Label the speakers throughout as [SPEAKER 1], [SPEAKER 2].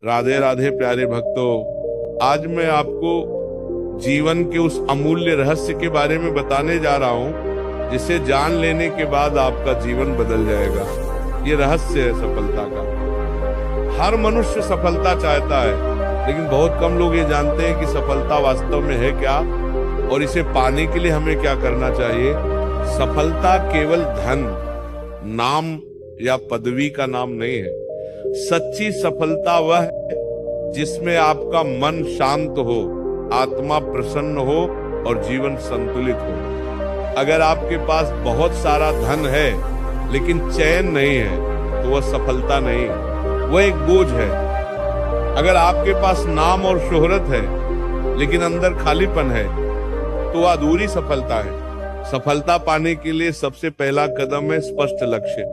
[SPEAKER 1] राधे राधे प्यारे भक्तों, आज मैं आपको जीवन के उस अमूल्य रहस्य के बारे में बताने जा रहा हूं जिसे जान लेने के बाद आपका जीवन बदल जाएगा। ये रहस्य है सफलता का। हर मनुष्य सफलता चाहता है, लेकिन बहुत कम लोग ये जानते हैं कि सफलता वास्तव में है क्या और इसे पाने के लिए हमें क्या करना चाहिए। सफलता केवल धन, नाम या पदवी का नाम नहीं है। सच्ची सफलता वह है जिसमें आपका मन शांत हो, आत्मा प्रसन्न हो और जीवन संतुलित हो। अगर आपके पास बहुत सारा धन है लेकिन चैन नहीं है तो वह सफलता नहीं, वह एक बोझ है। अगर आपके पास नाम और शोहरत है लेकिन अंदर खालीपन है तो वह अधूरी सफलता है। सफलता पाने के लिए सबसे पहला कदम है स्पष्ट लक्ष्य।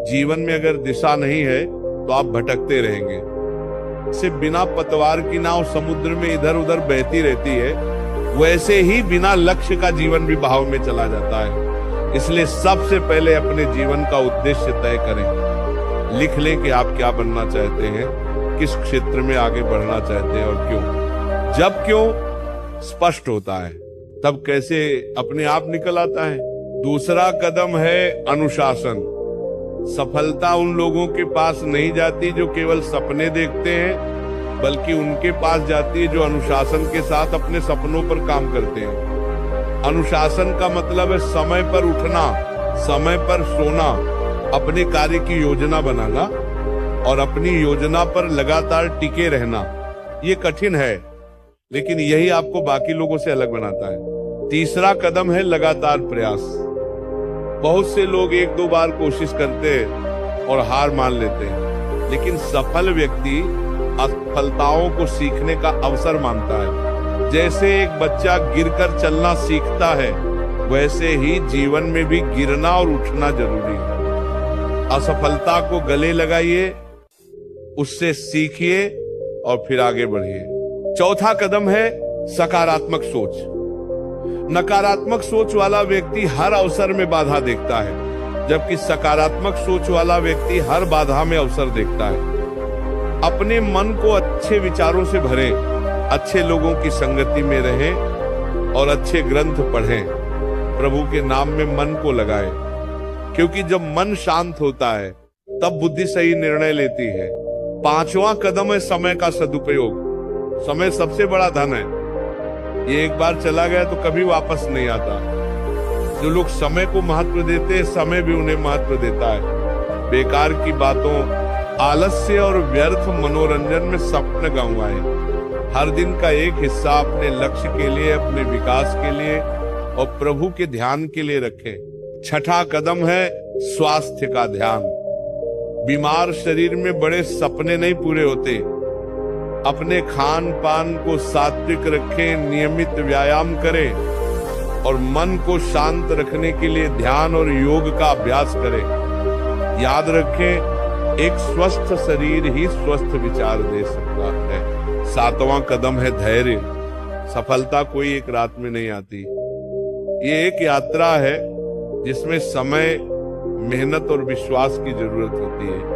[SPEAKER 1] जीवन में अगर दिशा नहीं है तो आप भटकते रहेंगे। से बिना पतवार की नाव समुद्र में इधर उधर बहती रहती है, वैसे ही बिना लक्ष्य का जीवन भी बहाव में चला जाता है। इसलिए सबसे पहले अपने जीवन का उद्देश्य तय करें। लिख लें कि आप क्या बनना चाहते हैं, किस क्षेत्र में आगे बढ़ना चाहते हैं और क्यों। जब क्यों स्पष्ट होता है तब कैसे अपने आप निकल आता है। दूसरा कदम है अनुशासन। सफलता उन लोगों के पास नहीं जाती जो केवल सपने देखते हैं, बल्कि उनके पास जाती है जो अनुशासन के साथ अपने सपनों पर काम करते हैं। अनुशासन का मतलब है समय पर उठना, समय पर सोना, अपने कार्य की योजना बनाना और अपनी योजना पर लगातार टिके रहना। ये कठिन है, लेकिन यही आपको बाकी लोगों से अलग बनाता है। तीसरा कदम है लगातार प्रयास। बहुत से लोग एक दो बार कोशिश करते हैं और हार मान लेते हैं, लेकिन सफल व्यक्ति असफलताओं को सीखने का अवसर मानता है। जैसे एक बच्चा गिरकर चलना सीखता है, वैसे ही जीवन में भी गिरना और उठना जरूरी है। असफलता को गले लगाइए, उससे सीखिए और फिर आगे बढ़िए। चौथा कदम है सकारात्मक सोच। नकारात्मक सोच वाला व्यक्ति हर अवसर में बाधा देखता है, जबकि सकारात्मक सोच वाला व्यक्ति हर बाधा में अवसर देखता है। अपने मन को अच्छे विचारों से भरें, अच्छे लोगों की संगति में रहें और अच्छे ग्रंथ पढ़ें। प्रभु के नाम में मन को लगाएं, क्योंकि जब मन शांत होता है तब बुद्धि सही निर्णय लेती है। पांचवा कदम है समय का सदुपयोग। समय सबसे बड़ा धन है। ये एक बार चला गया तो कभी वापस नहीं आता। जो लोग समय को महत्व देते हैं, समय भी उन्हें महत्व देता है। बेकार की बातों, आलस्य और व्यर्थ मनोरंजन में स्वप्न गंवाएं। हर दिन का एक हिस्सा अपने लक्ष्य के लिए, अपने विकास के लिए और प्रभु के ध्यान के लिए रखें। छठा कदम है स्वास्थ्य का ध्यान। बीमार शरीर में बड़े सपने नहीं पूरे होते। अपने खान पान को सात्विक रखें, नियमित व्यायाम करें और मन को शांत रखने के लिए ध्यान और योग का अभ्यास करें। याद रखें, एक स्वस्थ शरीर ही स्वस्थ विचार दे सकता है। सातवां कदम है धैर्य। सफलता कोई एक रात में नहीं आती। ये एक यात्रा है जिसमें समय, मेहनत और विश्वास की जरूरत होती है।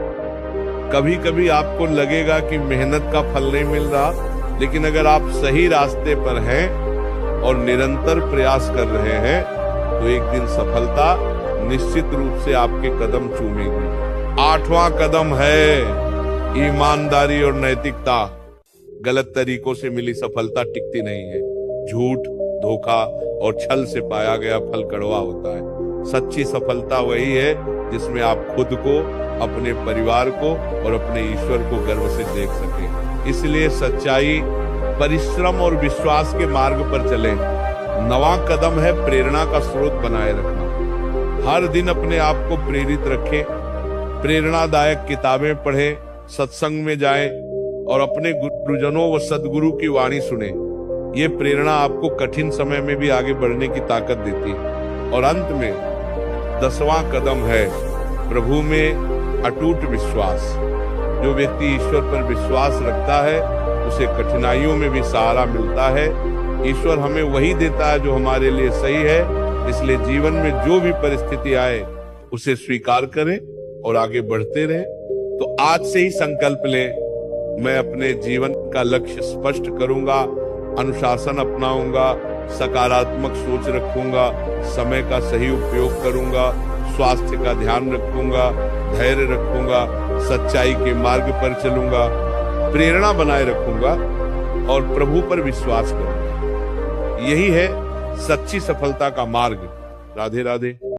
[SPEAKER 1] कभी कभी आपको लगेगा कि मेहनत का फल नहीं मिल रहा, लेकिन अगर आप सही रास्ते पर हैं और निरंतर प्रयास कर रहे हैं तो एक दिन सफलता निश्चित रूप से आपके कदम चूमेगी। आठवां कदम है ईमानदारी और नैतिकता। गलत तरीकों से मिली सफलता टिकती नहीं है। झूठ, धोखा और छल से पाया गया फल कड़वा होता है। सच्ची सफलता वही है जिसमें आप खुद को, अपने परिवार को और अपने ईश्वर को गर्व से देख सकें। इसलिए सच्चाई, परिश्रम और विश्वास के मार्ग पर चलें। नवा कदम है प्रेरणा का स्रोत बनाए रखना। हर दिन अपने आप को प्रेरित रखें। प्रेरणादायक किताबें पढ़ें, सत्संग में जाएं और अपने गुरुजनों व सद्गुरु की वाणी सुने। ये प्रेरणा आपको कठिन समय में भी आगे बढ़ने की ताकत देती है। और अंत में 10वां कदम है प्रभु में अटूट विश्वास। जो व्यक्ति ईश्वर पर विश्वास रखता है उसे कठिनाइयों में भी सहारा मिलता है। ईश्वर हमें वही देता है जो हमारे लिए सही है। इसलिए जीवन में जो भी परिस्थिति आए उसे स्वीकार करें और आगे बढ़ते रहें। तो आज से ही संकल्प लें, मैं अपने जीवन का लक्ष्य स्पष्ट करूंगा, अनुशासन अपनाऊंगा, सकारात्मक सोच रखूंगा, समय का सही उपयोग करूंगा, स्वास्थ्य का ध्यान रखूंगा, धैर्य रखूंगा, सच्चाई के मार्ग पर चलूंगा, प्रेरणा बनाए रखूंगा और प्रभु पर विश्वास करूंगा। यही है सच्ची सफलता का मार्ग। राधे राधे।